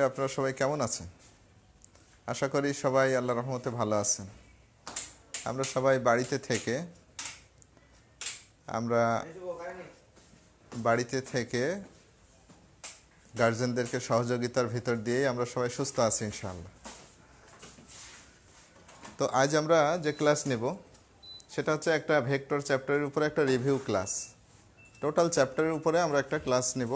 আপনারা সবাই কেমন আছেন? আশা করি সবাই আল্লাহর রহমতে ভালো আছেন। আমরা সবাই বাড়িতে থেকে গার্জেনদেরকে সহযোগিতার ভিতর দিয়েই আমরা সবাই সুস্থ আছি ইনশাআল্লাহ। তো আজ আমরা যে ক্লাস নেব সেটা হচ্ছে একটা ভেক্টর চ্যাপ্টারের উপরে একটা রিভিউ ক্লাস। টোটাল চ্যাপ্টারের উপরে আমরা একটা ক্লাস নেব।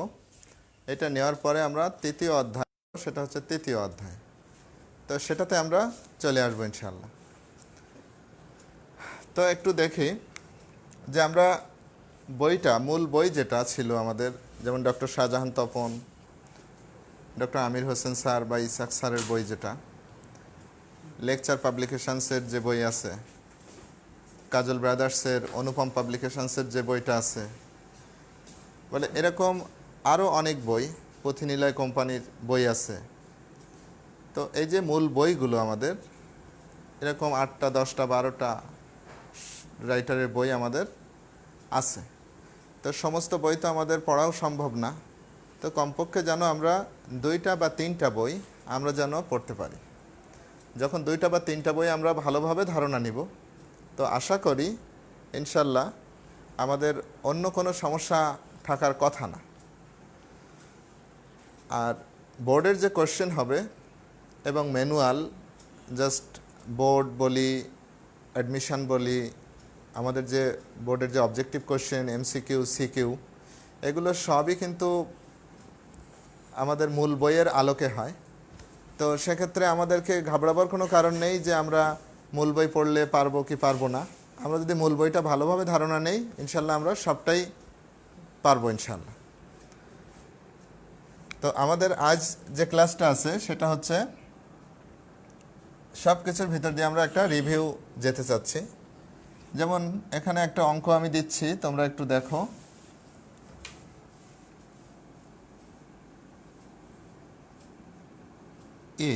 এটা নেওয়ার পরে আমরা তৃতীয় অধ্যায়, সেটা হচ্ছে তৃতীয় অধ্যায়, তো সেটাতে আমরা চলে আসবো ইনশাআল্লাহ। তো একটু দেখি যে আমরা বইটা, মূল বই যেটা ছিল আমাদের, যেমন doctor Shahjahan Tapan, doctor Amir Hossain sir বা ইসাক স্যারের বই, যেটা লেকচার পাবলিকেশনসের যে বই আছে, কাজল ব্রাদার্সের অনুপম পাবলিকেশনসের যে বইটা আছে, বলে এরকম আরও অনেক বই, পুঁথিনিলয় কোম্পানির বই আছে। তো এই যে মূল বইগুলো আমাদের, এরকম 8টা 10টা 12টা রাইটারের বই আমাদের আছে। তো সমস্ত বই তো আমাদের পড়াও সম্ভব না, তো কমপক্ষে যেন আমরা 2টা বা 3টা বই আমরা যেন পড়তে পারি। যখন 2টা বা 3টা বই আমরা ভালোভাবে ধারণা নিব, তো আশা করি ইনশাল্লাহ আমাদের অন্য কোনো সমস্যা থাকার কথা না। আর বোর্ডের যে কোশ্চেন হবে এবং ম্যানুয়াল, জাস্ট বোর্ড বলি, অ্যাডমিশন বলি, আমাদের যে বোর্ডের যে অবজেক্টিভ কোশ্চেন, এমসিকিউ, সিকিউ, এগুলো সবই কিন্তু আমাদের মূল বইয়ের আলোকে হয়। তো সেক্ষেত্রে আমাদেরকে ঘাবড়াবার কোনো কারণ নেই যে আমরা মূল বই পড়লে পারবো কি পারবো না। আমরা যদি মূল বইটা ভালোভাবে ধারণা নেই, ইনশাল্লাহ আমরা সবটাই পারবো ইনশাল্লাহ। তো আমাদের আজ যে ক্লাসটা আছে সেটা হচ্ছে সব কিছুর ভিতর দিয়ে আমরা একটা রিভিউ যেতে চাচ্ছি। যেমন এখানে একটা অঙ্ক আমি দিচ্ছি, তোমরা একটু দেখো। এ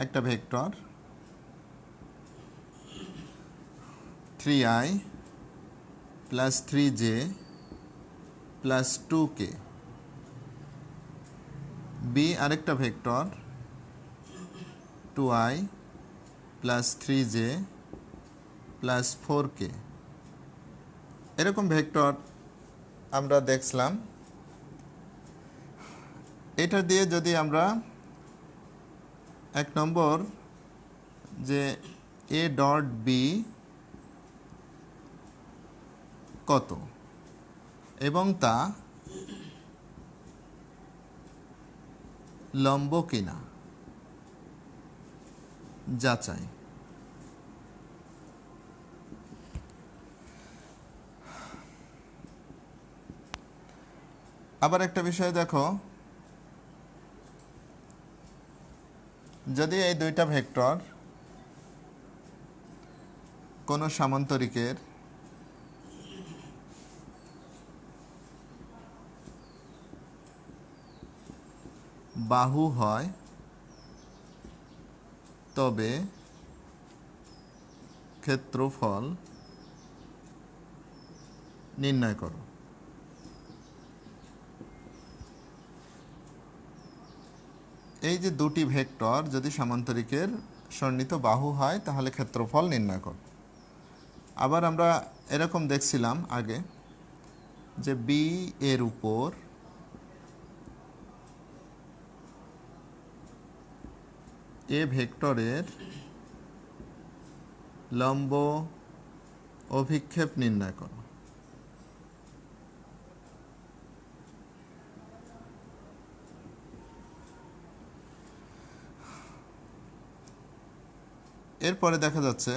একটা vector 3i plus 3j plus 2k, B আরেকটা vector 2i plus 3j plus 4k। এরকম ভেক্টর আমরা দেখলাম। এটা দিয়ে যদি আমরা 1 নম্বর যে এ ডট বি কত এবং তা লম্ব কিনা যাচাই। আবার একটা বিষয় দেখো, যদি এই 2টা ভেক্টর কোনো সামান্তরিকের বাহু হয় তবে ক্ষেত্রফল নির্ণয় করো। এই যে 2টি ভেক্টর যদি সামান্তরিকের সন্নিহিত বাহু হয় তাহলে ক্ষেত্রফল নির্ণয় করো। আবার আমরা এরকম দেখছিলাম আগে যে বি এর উপর এ ভেক্টরের লম্ব অভিক্ষেপ নির্ণয় করো। এরপরে দেখা যাচ্ছে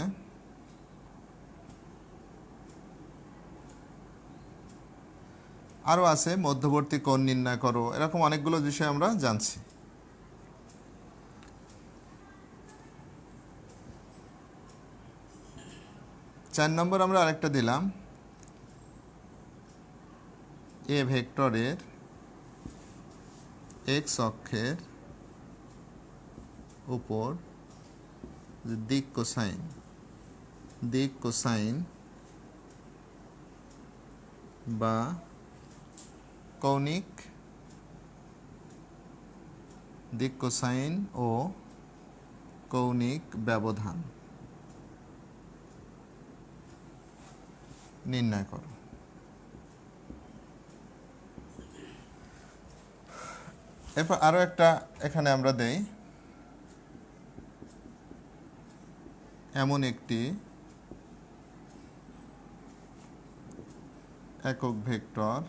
আরও আছে মধ্যবর্তী কোণ নির্ণয় করো, এরকম অনেকগুলো বিষয় আমরা জানছি। চার নম্বর আমরা আরেকটা দিলাম, এ ভেক্টরের এক্স অক্ষের উপর দিক কোসাইন বা কৌণিক দিক কোসাইন ও কৌণিক ব্যবধান নির্ণয় করো। এরপর আরো একটা এখানে আমরা দেই, এমন একটি একক ভেক্টর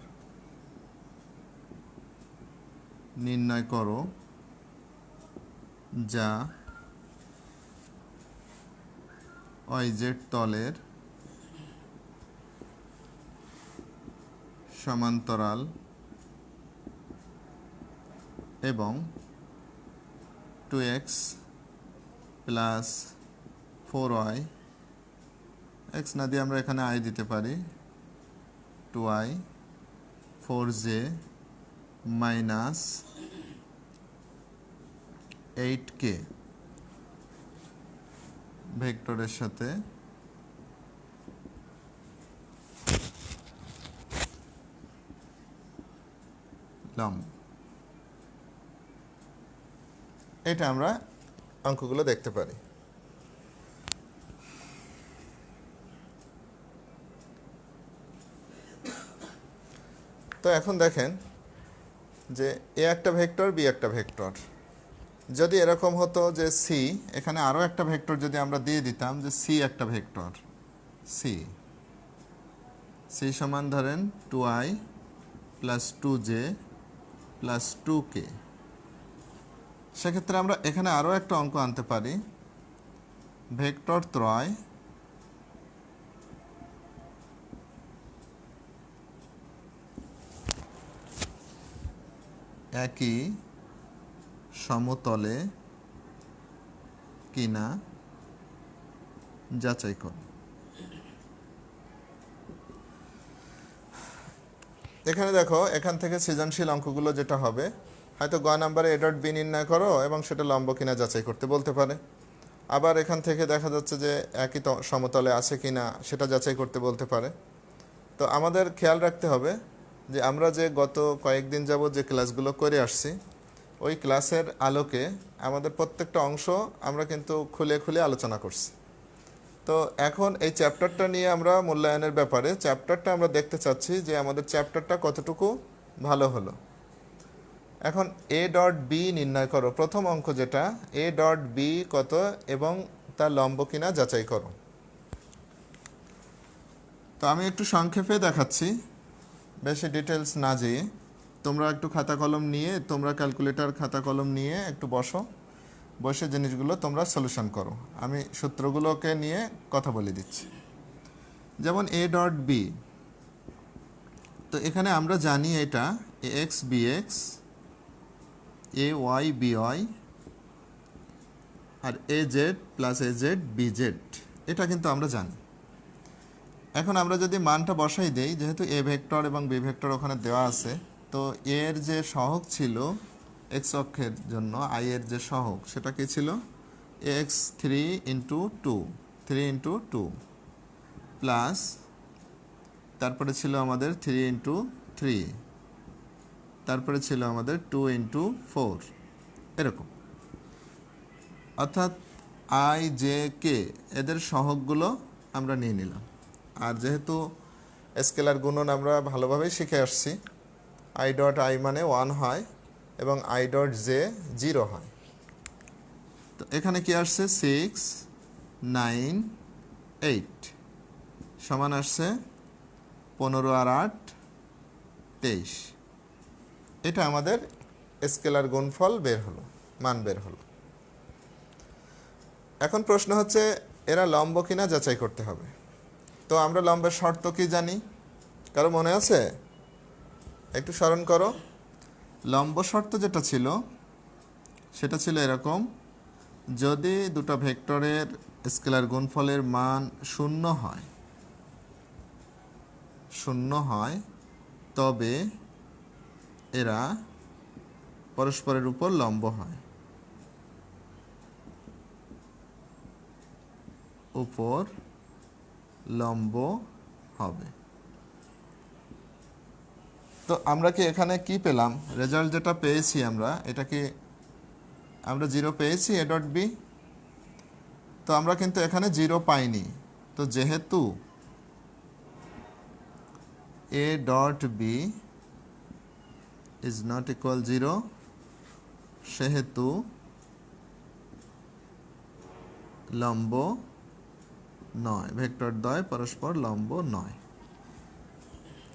নির্ণয় করো যা yz তলের সমান্তরাল এবং 2x প্লাস 4y, x না দিয়ে আমরা এখানে i দিতে পারি, 2i 4j মাইনাস 8k ভেক্টরের সাথে লম্ব। এটা আমরা অঙ্কগুলো দেখতে পারি। তো এখন দেখেন যে এ একটা ভেক্টর, বি একটা ভেক্টর। যদি এরকম হতো যে সি, এখানে আরও একটা ভেক্টর যদি আমরা দিয়ে দিতাম যে সি একটা ভেক্টর, সি সি সমান ধরেন 2i plus 2j plus 2k, সেক্ষেত্রে আমরা এখানে আরও একটা অঙ্ক আনতে পারি, ভেক্টর ত্রয় একই সমতলে কিনা যাচাই করো। এখানে দেখো, এখান থেকে সৃজনশীল অঙ্কগুলো যেটা হবে, হয়তো গ নাম্বারে এ ডট বি নির্ণয় করো এবং সেটা লম্ব কিনা যাচাই করতে বলতে পারে। আবার এখান থেকে দেখা যাচ্ছে যে একই সমতলে আছে কিনা সেটা যাচাই করতে বলতে পারে। তো আমাদের খেয়াল রাখতে হবে যে আমরা যে গত কয়েকদিন যাবত যে ক্লাসগুলো করে আসছি, ওই ক্লাসের আলোকে আমাদের প্রত্যেকটা অংশ আমরা কিন্তু খুলে খুলে আলোচনা করছি। তো এখন এই চ্যাপ্টারটা নিয়ে আমরা মূল্যায়নের ব্যাপারে চ্যাপ্টারটা আমরা দেখতে চাচ্ছি যে আমাদের চ্যাপ্টারটা কতটুকু ভালো হলো। এখন এ ডট বি নির্ণয় করো, প্রথম অঙ্ক যেটা, এ ডট বি কত এবং তার লম্ব কিনা যাচাই করো। তো আমি একটু সংক্ষেপে দেখাচ্ছি, বেশি ডিটেলস না যেয়ে। তোমরা একটু খাতা কলম নিয়ে, তোমরা ক্যালকুলেটর খাতা কলম নিয়ে একটু বসে জিনিসগুলো তোমরা সলিউশন করো। আমি সূত্রগুলোকে নিয়ে কথা বলে দিচ্ছি। যেমন এ ডট বি, তো এখানে আমরা জানি এটা A x B x, A y B y, আর A z plus A z B z, এটা কিন্তু আমরা জানি। এখন আমরা যদি মানটা বসাই দেই, যেহেতু এ ভেক্টর এবং বি ভেক্টর ওখানে দেওয়া আছে, তো এর যে সহগ ছিল এক্স অক্ষের জন্য, আই এর যে সহগ সেটা কি ছিল, এক্স 3 × 2 প্লাস, তারপরে ছিল আমাদের 3 × 3, তারপরে ছিল আমাদের 2 × 4, এরকম। অর্থাৎ আই জে কে এদের সহগগুলো আমরা নিয়ে নিলাম। আর যেহেতু স্কেলার গুণন আমরা ভালোভাবেই শিখে আসছি, আই ডট আই মানে 1 হয় এবং আই ডট জে 0 হয়। তো এখানে কি আসছে, 6 9 8 সমান আসছে 15 আর 8 23। এটা আমাদের স্কেলার গুণফল বের হলো, মান বের হলো। এখন প্রশ্ন হচ্ছে এরা লম্ব কিনা যাচাই করতে হবে। তো আমরা লম্বের শর্ত কি জানি, কারো মনে আছে? একটু স্মরণ করো। লম্ব শর্ত যেটা ছিল সেটা ছিল এরকম, যদি দুটো ভেক্টরের স্কেলার গুণফলের মান 0 হয় তবে এরা পরস্পরের উপর লম্ব হয়, উপর লম্ব হবে। তো আমরা কি এখানে কি পেলাম, রেজাল্ট যেটা পেয়েছি আমরা, এটা কি আমরা 0 পেয়েছি এ ডট বি, তো আমরা কিন্তু এখানে 0 পাইনি। তো যেহেতু A dot B is not equal 0, সেহেতু লম্ব নয়, ভেক্টর দ্বয় পরস্পর লম্ব নয়।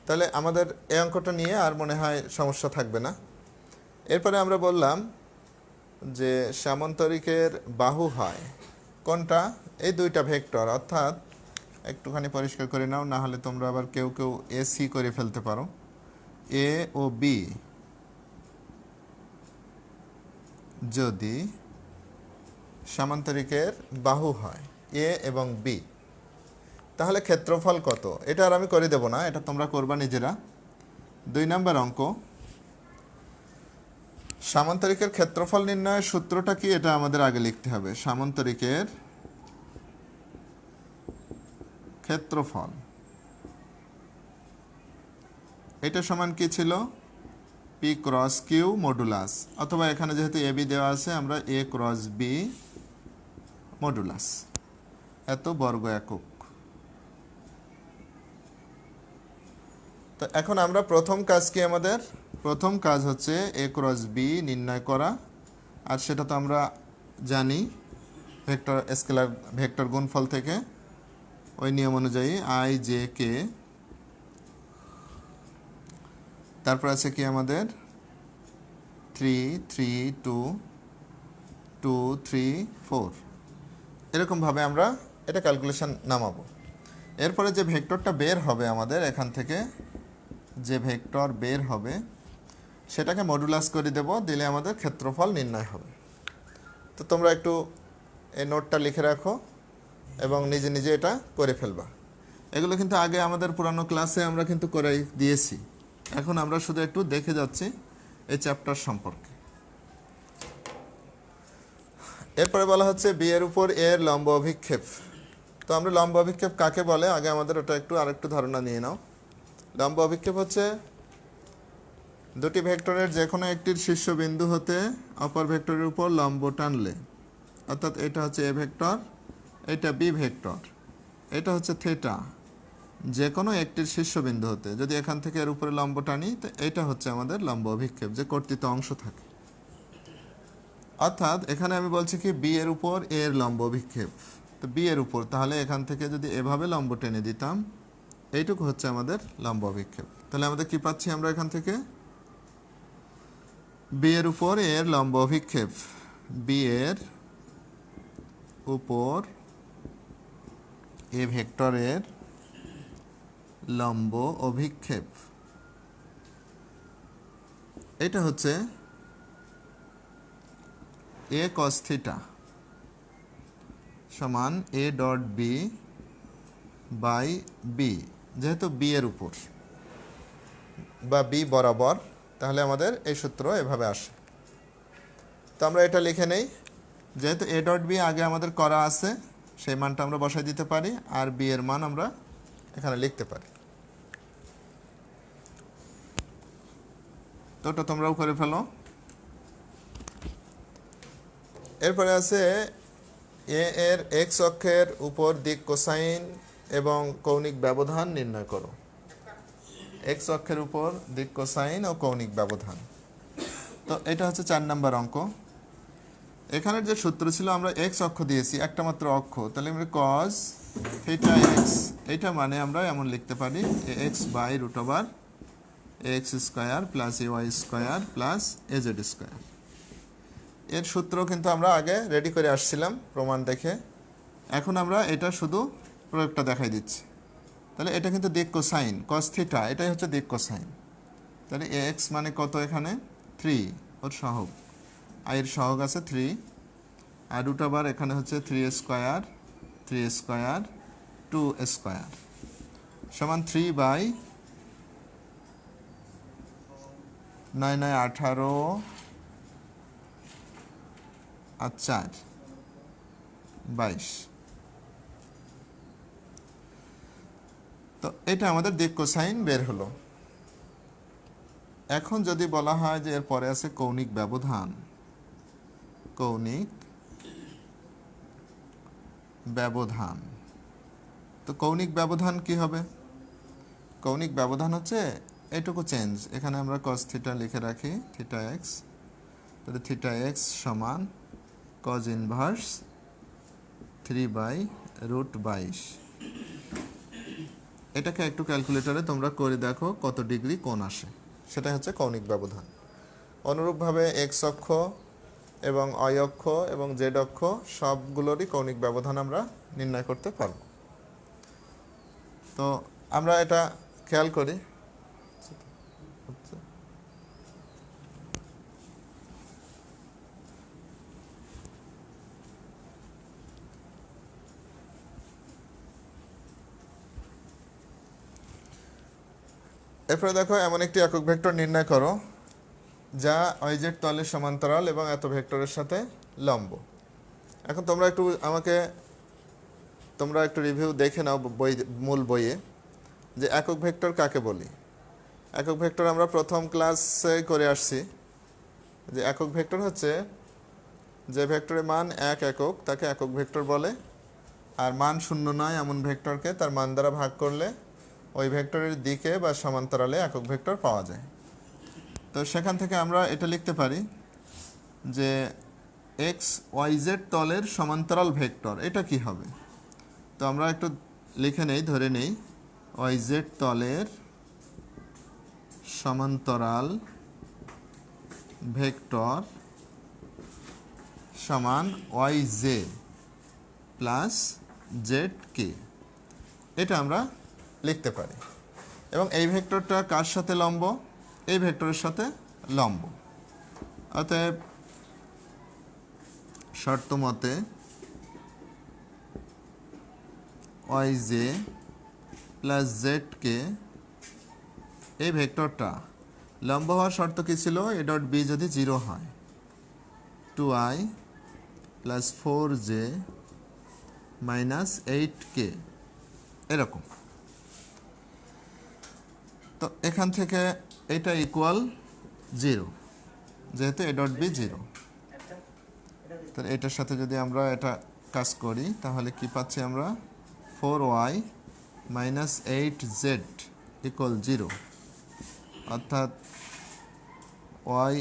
তাহলে আমাদের এই অঙ্কটা নিয়ে আর মনে হয় সমস্যা থাকবে না। এরপরে আমরা বললাম যে সামান্তরিকের বাহু হয় কোনটা? এই দুইটা ভেক্টর, অর্থাৎ একটুখানি পরিষ্কার করে নাও, না হলে তোমরা আবার কেউ কেউ এ সি করে ফেলতে পারো। এ ও বি যদি সামান্তরিকের বাহু হয়, এ এবং বি, তাহলে ক্ষেত্রফল কত? এটা আর আমি করে দেব না, এটা তোমরা করবা নিজেরা। 2 নম্বর অঙ্ক, সামান্তরিকের ক্ষেত্রফল নির্ণয়ের সূত্রটা কি এটা আমাদের আগে লিখতে হবে। সামান্তরিকের ক্ষেত্রফল এটা সমান কি ছিল? পি ক্রস কিউ মডুলাস, অথবা এখানে যেহেতু এ বি দেওয়া আছে আমরা এ ক্রস বি মডুলাস, এত বর্গ একক। তো এখন আমরা প্রথম কাজ কি? আমাদের প্রথম কাজ হচ্ছে এ ক্রস বি নির্ণয় করা, আর সেটা তো আমরা জানি ভেক্টর স্কেলার ভেক্টর গুণফল থেকে, ওই নিয়ম অনুযায়ী আই জে কে। তারপর আছে কি আমাদের 3 3 2 2 3 4, এরকমভাবে আমরা এটা ক্যালকুলেশন নামাবো। এরপরে যে ভেক্টরটা বের হবে আমাদের এখান থেকে, যে ভেক্টর বের হবে সেটাকে মডুলাস করে দেব, দিলে আমাদের ক্ষেত্রফল নির্ণয় হবে। তো তোমরা একটু এই নোটটা লিখে রাখো এবং নিজে নিজে এটা করে ফেলবা। এগুলো কিন্তু আগে আমাদের পুরানো ক্লাসে আমরা কিন্তু করে দিয়েছি, এখন আমরা শুধু একটু দেখে যাচ্ছি এই চ্যাপ্টার সম্পর্কে। এরপরে বলা হচ্ছে বি এর উপর এর লম্ব অভিক্ষেপ। তো আমরা লম্ব অভিক্ষেপ কাকে বলে আগে আমাদের ওটা একটু আরেকটু ধারণা নিয়ে নাও। লম্ব অভিক্ষেপ হচ্ছে দুটি ভেক্টরের যে কোনো একটির শীর্ষবিন্দু হতে অপর ভেক্টরের উপর লম্ব টানলে, অর্থাৎ এটা হচ্ছে এ ভেক্টর, এটা বি ভেক্টর, এটা হচ্ছে থিটা, যে কোনো একটির শীর্ষবিন্দু হতে যদি এখান থেকে এর উপরে লম্ব টানি, তো এটা হচ্ছে আমাদের লম্ব অভিক্ষেপ, যে কর্তৃত অংশ থাকে। অর্থাৎ এখানে আমি বলছি কি বি এর উপর এর লম্ব অভিক্ষেপ, তো বি এর উপর, তাহলে এখান থেকে যদি এভাবে লম্ব টেনে দিতাম, এইটুকু হচ্ছে আমাদের লম্ব অভিক্ষেপ। তাহলে আমাদের কি পাচ্ছি আমরা এখান থেকে? বি এর উপর এর লম্ব অভিক্ষেপ, বি এর উপর এ ভেক্টরের লম্ব অভিক্ষেপ, এটা হচ্ছে এ কস থিটা সমান A dot B by B. যেহেতু বি এর উপর বা বি বরাবর, তাহলে আমাদের এই সূত্র এভাবে আসে। তো আমরা এটা লিখে নেই, যেহেতু এ ডট বি আগে আমাদের করা আছে, সেই মানটা আমরা বসাই দিতে পারি, আর বি এর মান আমরা এখানে লিখতে পারি। তো ওটা তোমরাও করে ফেলো। এরপরে আছে এ এর এক্স অক্ষের উপর দিক কোসাইন এবং কৌণিক ব্যবধান নির্ণয় করো। এক্স অক্ষের উপর দিক কোসাইন ও কৌণিক ব্যবধান, তো এটা হচ্ছে 4 নম্বর অঙ্ক। এখানের যে সূত্র ছিল, আমরা এক্স অক্ষ দিয়েছি, একটা মাত্র অক্ষ, তাহলে আমরা কস থিটা এক্স, এইটা মানে আমরা এমন লিখতে পারি A x by root over A x square plus A y square plus A z square. এর সূত্র কিন্তু আমরা আগে রেডি করে আসছিলাম প্রমাণ দেখে, এখন আমরা এটা শুধু প্রয়োগটা দেখাই দিচ্ছি। তাহলে এটা কিন্তু দিক কোসাইন, কস থিটা, এটাই হচ্ছে দিক কোসাইন। তাহলে এ এক্স মানে কত? এখানে 3, ওর সহগ, আয়ের সহগ আছে 3, আর রুট ওভার এখানে হচ্ছে 3 স্কোয়ার 2 স্কোয়ার সমান 3 বাই 9 9 18 আর 4 22। তো এটা আমাদের দিক কোসাইন বের হলো। এখন যদি বলা হয় যে এর পরে আছে কৌণিক ব্যবধান, কৌণিক ব্যবধান। তো কৌণিক ব্যবধান কি হবে? কৌণিক ব্যবধান হচ্ছে এটুকু চেঞ্জ। এখানে আমরা cos থিটা লিখে রাখি, থিটা এক্স, তাহলে থিটা এক্স সমান cos ইনভার্স 3/√22। এটাকে একটু ক্যালকুলেটরে তোমরা করে দেখো কত ডিগ্রি কোণ আসে, সেটা হচ্ছে কৌণিক ব্যবধান। অনুরূপভাবে এক্স অক্ষ এবং y অক্ষ এবং জেড অক্ষ সবগুলোরই কৌণিক ব্যবধান আমরা নির্ণয় করতে পারব। তো আমরা এটা খেয়াল করি। এরপরে দেখো এমন একটি একক ভেক্টর নির্ণয় করো যা yz তলের সমান্তরাল এবং এত ভেক্টরের সাথে লম্ব। এখন তোমরা একটু রিভিউ দেখে নাও মূল বইয়ে যে একক ভেক্টর কাকে বলি। একক ভেক্টর আমরা প্রথম ক্লাসে করে আসছি যে একক ভেক্টর হচ্ছে যে ভেক্টরের মান 1 একক তাকে একক ভেক্টর বলে, আর মান 0 নয় এমন ভেক্টরকে তার মান দ্বারা ভাগ করলে ওই ভেক্টরের দিকে বা সমান্তরালে একক ভেক্টর পাওয়া যায়। তো সেখান থেকে আমরা এটা লিখতে পারি যে এক্স ওয়াইজেড তলের সমান্তরাল ভেক্টর এটা কি হবে। তো আমরা একটু লিখে নেই, ধরে নেই ওয়াইজেড তলের সমান্তরাল ভেক্টর সমান ওয়াইজে প্লাস জেড কে, এটা আমরা লিখতে পারি। এবং এই ভেক্টরটা কার সাথে লম্ব? এই ভেক্টরের সাথে লম্ব। অতএব শর্ত মতে ওয়াইজে প্লাস জেড কে, এই ভেক্টরটা লম্ব হওয়ার শর্ত কি ছিল? এ ডট বি যদি 0 হয়, 2i plus 4j minus 8k এরকম। তো এখান থেকে এটা ইকুয়াল 0, যেহেতু এ ডট বি 0। তো এটার সাথে যদি আমরা এটা কাজ করি তাহলে কি পাচ্ছি আমরা? 4y মাইনাস 8z ইকুয়াল 0, অর্থাৎ y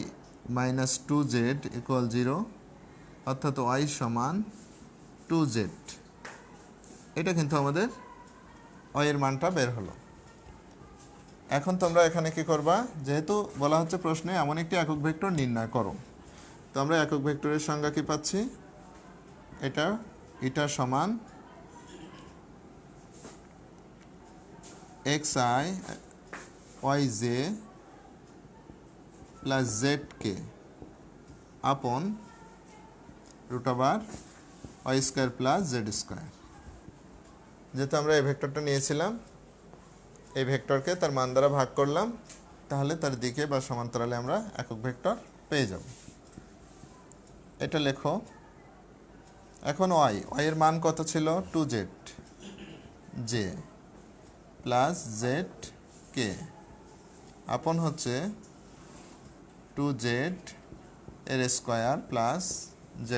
মাইনাস 2z ইকুয়াল 0, অর্থাৎ y সমান 2z। এটা কিন্তু আমাদের y এর মানটা বের হলো। এখন তোমরা এখানে কি করবা? যেহেতু বলা হচ্ছে প্রশ্নে এমন একটি একক ভেক্টর নির্ণয় করো, তো আমরা একক ভেক্টরের সংজ্ঞা কি পাচ্ছি? এটা সমান xi yj প্লাস zk আপন √y² প্লাস z²। যেহেতু আমরা এই ভেক্টরটা নিয়েছিলাম, এই ভেক্টরকে তার মান দ্বারা ভাগ করলাম, তাহলে তার দিকে বা সমান্তরালে আমরা একক ভেক্টর পেয়ে যাব। এটা লেখো। এখন y এর মান কত ছিল? 2z j প্লাস zk আপন হচ্ছে 2z এর square plus z²।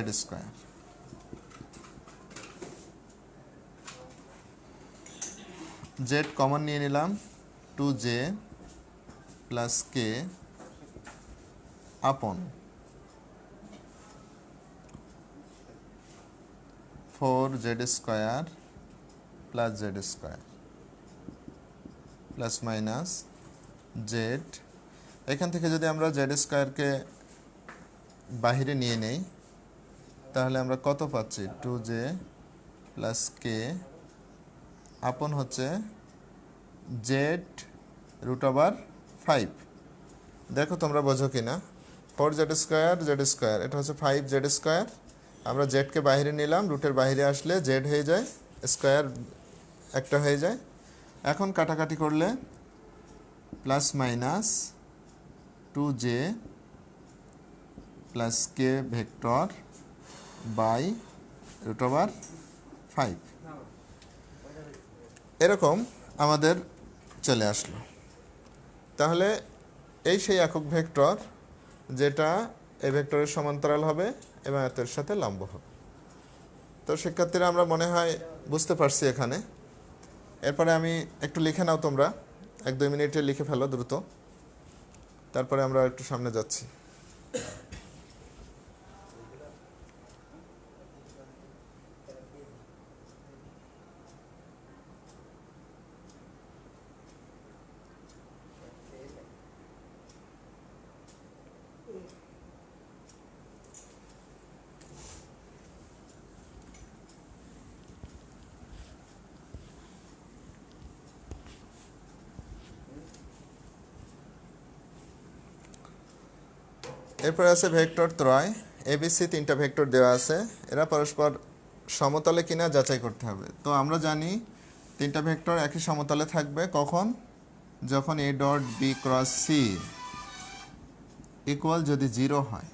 z common নিয়ে নিলাম, 2j প্লাস k আপন 4z² plus z² plus minus z। এখান থেকে যদি আমরা z² বাহিরে নিয়ে নেই তাহলে আমরা কত পাচ্ছি? 2j প্লাস k আপন হচ্ছে z√5। দেখো তোমরা বোঝো কি না? 4z², এটা হচ্ছে 5z²। আমরা জেডকে বাইরে নিলাম, রুটের বাইরে আসলে জেড হয়ে যায়, স্কোয়ার একটা হয়ে যায়। এখন কাটাকাটি করলে plus minus 2j plus k vector by √5 এরকম আমাদের চলে আসলো। তাহলে এই সেই একক ভেক্টর যেটা এই ভেক্টরের সমান্তরাল হবে এবং এর সাথে লম্ব হবে। তো শিক্ষার্থীরা আমরা মনে হয় বুঝতে পারছি এখানে। এরপরে আমি একটু লিখে নাও তোমরা, 1-2 মিনিটে লিখে ফেলো দ্রুত, তারপরে আমরা একটু সামনে যাচ্ছি। এরপরে আছে ভেক্টর ত্রয়। এবিসি 3টা ভেক্টর দেওয়া আছে, এরা পরস্পর সমতলে কিনা যাচাই করতে হবে। তো আমরা জানি 3টা ভেক্টর একই সমতলে থাকবে কখন, যখন A dot B cross C equal যদি 0 হয়।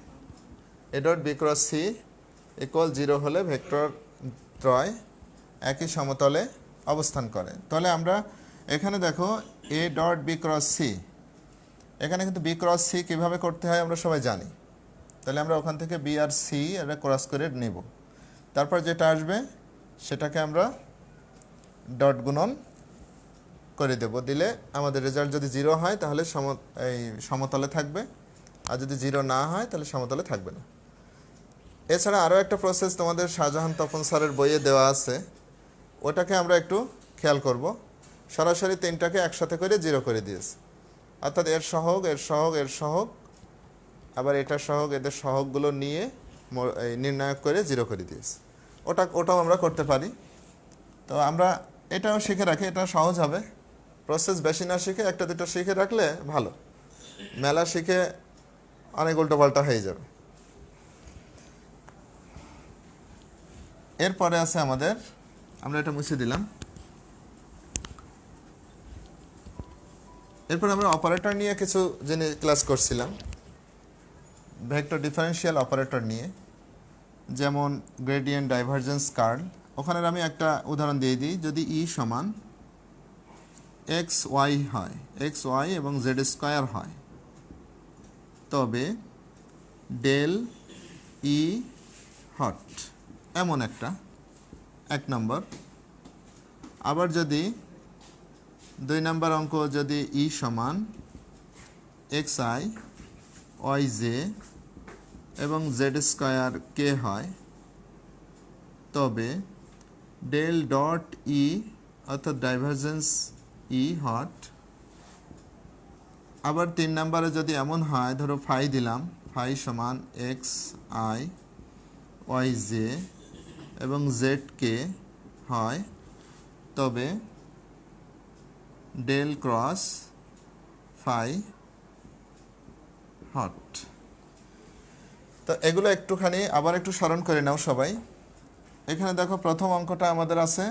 A dot B cross C equal 0 হলে ভেক্টর ত্রয় একই সমতলে অবস্থান করে। তাহলে আমরা এখানে দেখো A dot B cross C, এখানে কিন্তু বি ক্রস সি কীভাবে করতে হয় আমরা সবাই জানি। তাহলে আমরা ওখান থেকে বি আর সি এটা ক্রস করে নেব, তারপর যেটা আসবে সেটাকে আমরা ডট গুণন করে দেব। দিলে আমাদের রেজাল্ট যদি 0 হয় তাহলে সমতলে থাকবে, আর যদি 0 না হয় তাহলে সমতলে থাকবে না। এছাড়া আরও একটা প্রসেস তোমাদের শাহজাহান তপন স্যারের বইয়ে দেওয়া আছে, ওটাকে আমরা একটু খেয়াল করব। সরাসরি 3টাকে একসাথে করে 0 করে দিয়েছে, অর্থাৎ এর সহগ এর সহগ এর সহগ আবার এটার সহগ এদের সহগগুলো নিয়ে নির্ণায়ক করে 0 করে দিয়েছে। ওটাও আমরা করতে পারি। তো আমরা এটাও শিখে রাখি, এটা সহজ হবে। প্রসেস বেশি না শিখে 1-2টা শিখে রাখলে ভালো, মেলা শিখে অনেক উল্টোপাল্টা হয়ে যাবে। এরপরে আছে আমাদের, আমরা এটা মুছে দিলাম। এরপর আমরা অপারেটর নিয়ে কিছু জিনিস ক্লাস করছিলাম, ভেক্টর ডিফারেন্সিয়াল অপারেটর নিয়ে, যেমন গ্রেডিয়েন্ট, ডাইভারজেন্স, কার্ল। ওখানে আমি একটা উদাহরণ দিয়ে দিই। যদি ই সমান এক্স ওয়াই হয়, এক্স ওয়াই এবং জেড স্কোয়ার হয়, তবে ডেল ই হট, এমন একটা 1 নম্বর। আবার যদি 2 নম্বর অঙ্ক, যদি ই সমান এক্স আই ওয়াই জে এবং জেড স্কোয়ার কে হয়, তবে ডেল ডট ই অর্থাৎ ডাইভারজেন্স ই হট। আবার 3 নম্বরে যদি এমন হয়, ধরো ফাই দিলাম, ফাই সমান এক্স আই ওয়াই জে এবং জেড কে হয়, তবে ডেল ক্রস ফাই হট। তো এগুলো একটুখানি আবার একটু স্মরণ করে নাও সবাই। এখানে দেখো প্রথম অঙ্কটা আমাদের আছে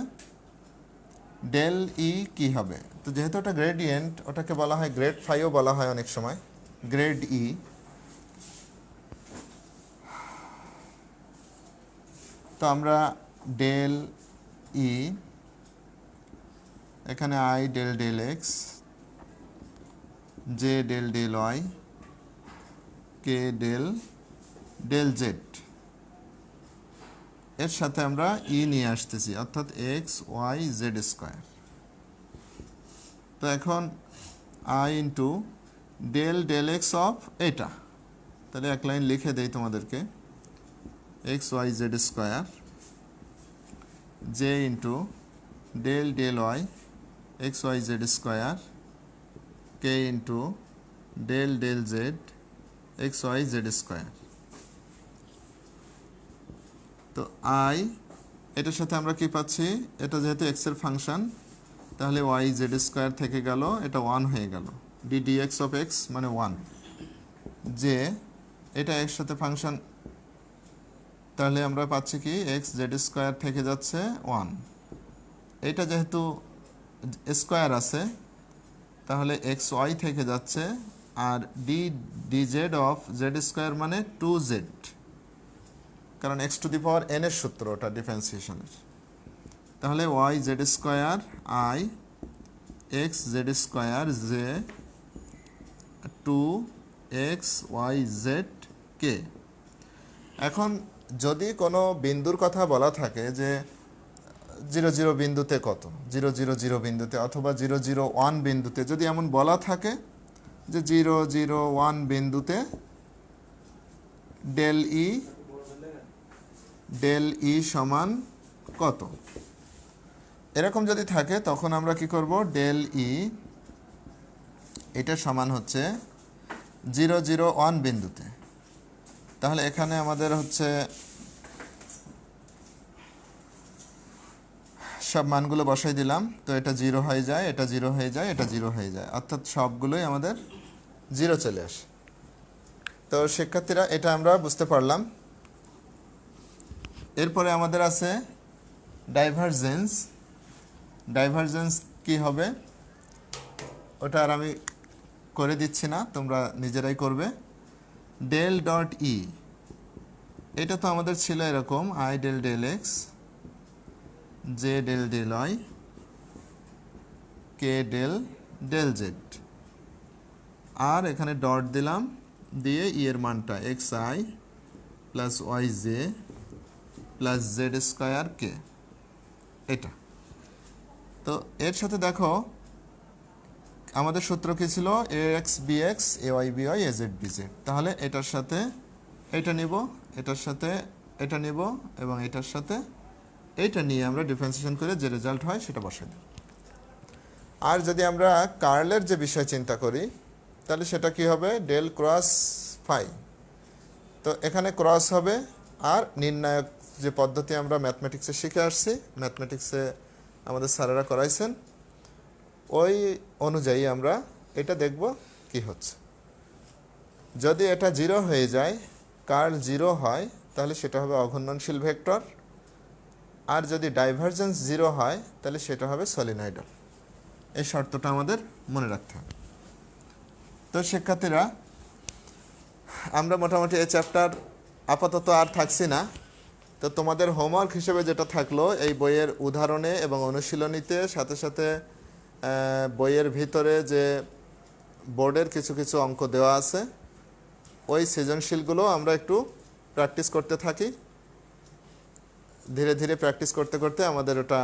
ডেল ই কি হবে। তো যেহেতু ওটা গ্রেডিয়েন্ট, ওটাকে বলা হয় গ্রেড ফাইও বলা হয় অনেক সময়, গ্রেড ই। তো আমরা ডেল ই, এখানে i del del x, j del del y, k del del z, এর সাথে আমরা ই নিয়ে আসতেছি, অর্থাৎ এক্স ওয়াই জেড স্কোয়ার। তো এখন i into del del x of এটা, তাহলে এক লাইন লিখে দেই তোমাদেরকে, x y z square, j into del del y x y z square, k into del del z x y z square. তো i, এটার সাথে আমরা কি পাচ্ছি, এটা যেহেতু এক্স এর ফাংশন, তাহলে ওয়াই জেড স্কোয়ার থেকে গেল, এটা 1 হয়ে গেল, D D x of x মানে 1। যে এটা এর সাথে ফাংশন, তাহলে আমরা পাচ্ছি কি এক্স জেড স্কোয়ার থেকে যাচ্ছে 1। এটা যেহেতু স্কোয়ার আছে, তাহলে এক্স ওয়াই থেকে যাচ্ছে, আর d d z of z square মানে 2z, কারণ x to the power n এর সূত্র ওটা ডিফারেন্সিয়েশনের। তাহলে y z square i x z square j 2 x y z k. এখন যদি কোনো বিন্দুর কথা বলা থাকে যে 0 0 বিন্দুতে কত, 0 0 0 বিন্দুতে অথবা 0 0 1 বিন্দুতে, যদি এমন বলা থাকে যে 0 0 1 বিন্দুতে ডেল ই সমান কত, এরকম যদি থাকে তখন আমরা কি করব, ডেল ই এটা সমান হচ্ছে 0 0 1 বিন্দুতে। তাহলে এখানে আমাদের হচ্ছে সব মানগুলো বসাই দিলাম, তো এটা 0 হয়ে যায়, এটা 0 হয়ে যায়, এটা 0 হয়ে যায়, অর্থাৎ সবগুলোই আমাদের 0 চলে আসে। তো শিক্ষার্থীরা এটা আমরা বুঝতে পারলাম। এরপরে আমাদের আছে ডাইভারজেন্স। ডাইভারজেন্স কি হবে ওটা আর আমি করে দিচ্ছি না, তোমরা নিজেরাই করবে। ডেল ডট ই, এটা তো আমাদের ছিল এরকম, i del del x, j del del y, k del del z, আর এখানে ডট দিলাম, দিয়ে ই এর মানটা x i plus y j plus z square k, এটা। তো এর সাথে দেখো আমাদের সূত্র কি ছিল, A x B x, A y B y, A z B z. তাহলে এটার সাথে এটা নিব, এটার সাথে এটা নিব, এবং এটার সাথে এইটা নিয়ে আমরা ডিফারেন্সিয়েশন করে যে রেজাল্ট হয় সেটা বসাই দেব। আর যদি আমরা কার্লের যে বিষয় চিন্তা করি তাহলে সেটা কি হবে, ডেল ক্রস ফাই। তো এখানে ক্রস হবে, আর নির্ণায়ক যে পদ্ধতি আমরা ম্যাথমেটিক্সে শিখে আসছি, ম্যাথমেটিক্সে আমাদের স্যারেরা করাইছেন, ওই অনুযায়ী আমরা এটা দেখব কি হচ্ছে। যদি এটা 0 হয়ে যায়, কার্ল 0 হয়, তাহলে সেটা হবে অঘূর্ণনশীল ভেক্টর। আর যদি ডাইভারজেন্স 0 হয় তাহলে সেটা হবে সলিনয়েডাল। এই শর্তটা আমাদের মনে রাখতে হবে। তো শিক্ষার্থীরা আমরা মোটামুটি এই চ্যাপ্টার আপাতত আর থাকছি না। তো তোমাদের হোমওয়ার্ক হিসেবে যেটা থাকলো, এই বইয়ের উদাহরণে এবং অনুশীলনীতে, সাথে সাথে বইয়ের ভিতরে যে বোর্ডের কিছু কিছু অঙ্ক দেওয়া আছে, ওই সৃজনশীলগুলো আমরা একটু প্র্যাকটিস করতে থাকি। ধীরে ধীরে প্র্যাকটিস করতে করতে আমাদের ওটা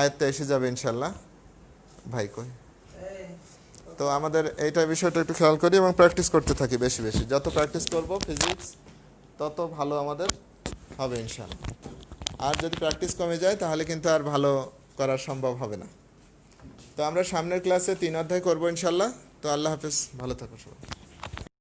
আয়ত্তে এসে যাবে ইনশাল্লাহ। ভাই কই, তো আমাদের এইটা বিষয়টা একটু খেয়াল করি এবং প্র্যাকটিস করতে থাকি বেশি বেশি। যত প্র্যাকটিস করব ফিজিক্স তত ভালো আমাদের হবে ইনশাল্লাহ। আর যদি প্র্যাকটিস কমে যায় তাহলে কিন্তু আর ভালো করা সম্ভব হবে না। তো আমরা সামনের ক্লাসে 3 অধ্যায় করবো ইনশাল্লাহ। তো আল্লাহ হাফেজ, ভালো থাকো সবাই।